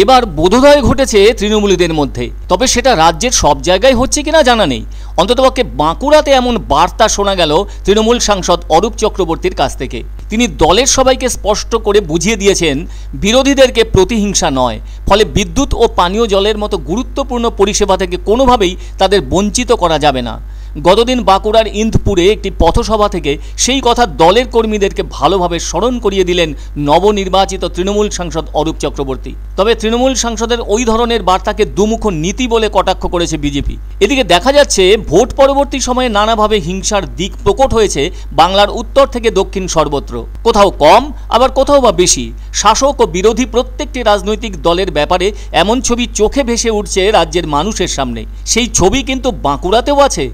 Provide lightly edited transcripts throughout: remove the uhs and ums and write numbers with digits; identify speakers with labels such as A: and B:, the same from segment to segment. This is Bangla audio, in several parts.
A: এবার বোধোদয় ঘটেছে তৃণমূলীদের মধ্যে, তবে সেটা রাজ্যের সব জায়গায় হচ্ছে কিনা জানা নেই। অন্ততপক্ষে বাঁকুড়াতে এমন বার্তা শোনা গেল তৃণমূল সাংসদ অরূপ চক্রবর্তীর কাছ থেকে। তিনি দলের সবাইকে স্পষ্ট করে বুঝিয়ে দিয়েছেন বিরোধীদেরকে প্রতিহিংসা নয়, ফলে বিদ্যুৎ ও পানীয় জলের মতো গুরুত্বপূর্ণ পরিষেবা থেকে কোনোভাবেই তাদের বঞ্চিত করা যাবে না। গতদিন বাঁকুড়ার ইন্দপুরে একটি পথসভা থেকে সেই কথা দলের কর্মীদেরকে ভালোভাবে স্মরণ করিয়ে দিলেন নবনির্বাচিত তৃণমূল সাংসদ অরূপ চক্রবর্তী। তবে তৃণমূল সাংসদের ওই ধরনের বার্তাকে দুমুখ নীতি বলে কটাক্ষ করেছে বিজেপি। এদিকে দেখা যাচ্ছে ভোট পরবর্তী সময়ে নানাভাবে হিংসার দিক প্রকট হয়েছে বাংলার উত্তর থেকে দক্ষিণ সর্বত্র, কোথাও কম আবার কোথাও বা বেশি। শাসক ও বিরোধী প্রত্যেকটি রাজনৈতিক দলের ব্যাপারে এমন ছবি চোখে ভেসে উঠছে রাজ্যের মানুষের সামনে। সেই ছবি কিন্তু বাঁকুড়াতেও আছে।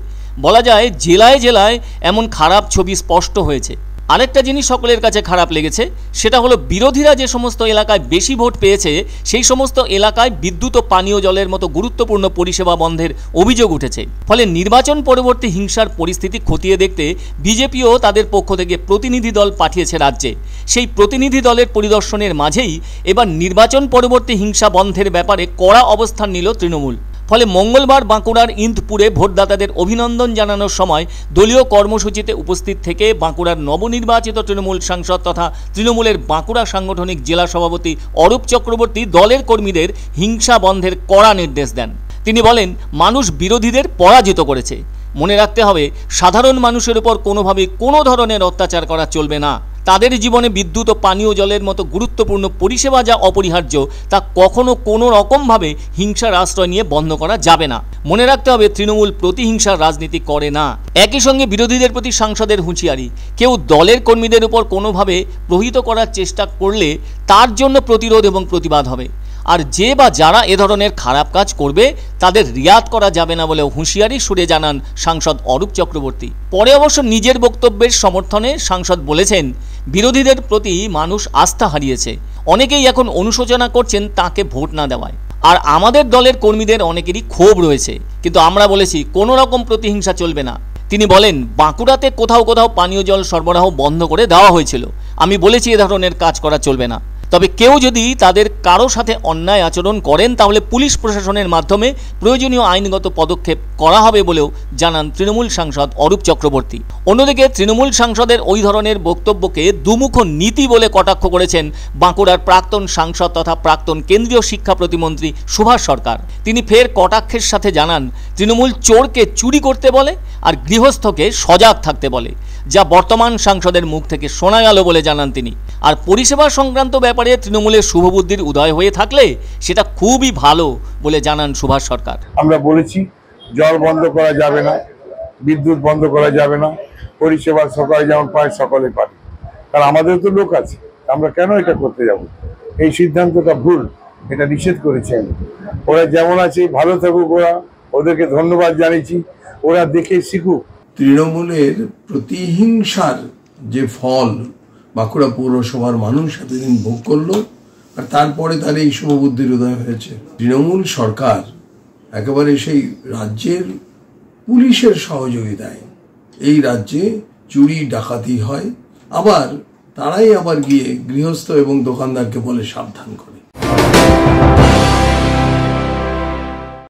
A: বলা যায় জেলায় জেলায় এমন খারাপ ছবি স্পষ্ট হয়েছে। আরেকটা জিনিস সকলের কাছে খারাপ লেগেছে, সেটা হলো বিরোধীরা যে সমস্ত এলাকায় বেশি ভোট পেয়েছে সেই সমস্ত এলাকায় বিদ্যুৎ ও পানীয় জলের মতো গুরুত্বপূর্ণ পরিষেবা বন্ধের অভিযোগ উঠেছে। ফলে নির্বাচন পরবর্তী হিংসার পরিস্থিতি খতিয়ে দেখতে বিজেপিও তাদের পক্ষ থেকে প্রতিনিধি দল পাঠিয়েছে রাজ্যে। সেই প্রতিনিধি দলের পরিদর্শনের মাঝেই এবার নির্বাচন পরবর্তী হিংসা বন্ধের ব্যাপারে কড়া অবস্থান নিল তৃণমূল। ফলে মঙ্গলবার বাঁকুড়ার ইন্দপুরে ভোটদাতাদের অভিনন্দন জানানোর সময় দলীয় কর্মসূচিতে উপস্থিত থেকে বাঁকুড়ার নবনির্বাচিত তৃণমূল সাংসদ তথা তৃণমূলের বাঁকুড়া সাংগঠনিক জেলা সভাপতি অরূপ চক্রবর্তী দলের কর্মীদের হিংসা বন্ধের কড়া নির্দেশ দেন। তিনি বলেন, মানুষ বিরোধীদের পরাজিত করেছে। মনে রাখতে হবে, সাধারণ মানুষের উপর কোনোভাবেই কোনো ধরনের অত্যাচার করা চলবে না। তাদের জীবনে বিদ্যুৎ ও পানীয় জলের মতো গুরুত্বপূর্ণ পরিষেবা যা অপরিহার্য তা কখনো কোনো রকমভাবে হিংসার আশ্রয় নিয়ে বন্ধ করা যাবে না। মনে রাখতে হবে, তৃণমূল প্রতিহিংসার রাজনীতি করে না। একই সঙ্গে বিরোধীদের প্রতি সাংসদের হুঁশিয়ারি, কেউ দলের কর্মীদের উপর কোনোভাবে প্রহিত করার চেষ্টা করলে তার জন্য প্রতিরোধ এবং প্রতিবাদ হবে। আর যে বা যারা এ ধরনের খারাপ কাজ করবে তাদের রিয়াত করা যাবে না বলেও হুঁশিয়ারি সুরে জানান সাংসদ অরূপ চক্রবর্তী। পরে অবশ্য নিজের বক্তব্যের সমর্থনে সাংসদ বলেছেন, বিরোধীদের প্রতি মানুষ আস্থা হারিয়েছে। অনেকেই এখন অনুশোচনা করছেন তাকে ভোট না দেওয়ায়। আর আমাদের দলের কর্মীদের অনেকেরই ক্ষোভ রয়েছে, কিন্তু আমরা বলেছি কোনো রকম প্রতিহিংসা চলবে না। তিনি বলেন, বাঁকুড়াতে কোথাও কোথাও পানীয় জল সরবরাহ বন্ধ করে দেওয়া হয়েছিল। আমি বলেছি এ ধরনের কাজ করা চলবে না। তবে কেউ যদি তাদের কারো সাথে অন্যায় আচরণ করেন তাহলে পুলিশ প্রশাসনের মাধ্যমে প্রয়োজনীয় আইনগত পদক্ষেপ করা হবে বলেও জানান তৃণমূল সাংসদ অরূপ চক্রবর্তী। অন্যদিকে তৃণমূল সাংসদের ওই ধরনের বক্তব্যকে দুমুখ নীতি বলে কটাক্ষ করেছেন বাঁকুড়ার প্রাক্তন সাংসদ তথা প্রাক্তন কেন্দ্রীয় শিক্ষা প্রতিমন্ত্রী সুভাষ সরকার। তিনি ফের কটাক্ষের সাথে জানান, তৃণমূল চোরকে চুরি করতে বলে আর গৃহস্থকে সজাগ থাকতে বলে, যা বর্তমান সাংসদের মুখ থেকে শোনা গেল বলে জানান তিনি। আর পরিষেবা সংক্রান্ত ব্যাপারে তৃণমূলের শুভবুদ্ধির উদয় হয়ে থাকলে সেটা খুবই ভালো বলে জানান সুভাষ সরকার।
B: আমরা বলেছি জল বন্ধ করা যাবে না, বিদ্যুৎ বন্ধ করা যাবে না, পরিষেবা সকালে যেমন পায় সকলে পাবে, কারণ আমাদের তো লোক আছে, আমরা কেন এটা করতে যাব? এই সিদ্ধান্তটা ভুল, এটা নিষেধ করেছি আমি। ওরা যেমন আছে ভালো থাকুক, ওদেরকে ধন্যবাদ জানিয়েছি, ওরা দেখে শিখুক।
C: তৃণমূলের প্রতিহিংসার যে ফল বাঁকুড়া পৌরসভার মানুষ এতদিন ভোগ করলো, আর তারপরে তার এই শুভবুদ্ধির উদয় হয়েছে। তৃণমূল সরকার একেবারে সেই রাজ্যের পুলিশের সহযোগিতায় এই রাজ্যে চুরি ডাকাতি হয়, আবার তারাই আবার গিয়ে গৃহস্থ এবং দোকানদারকে বলে সাবধান করে।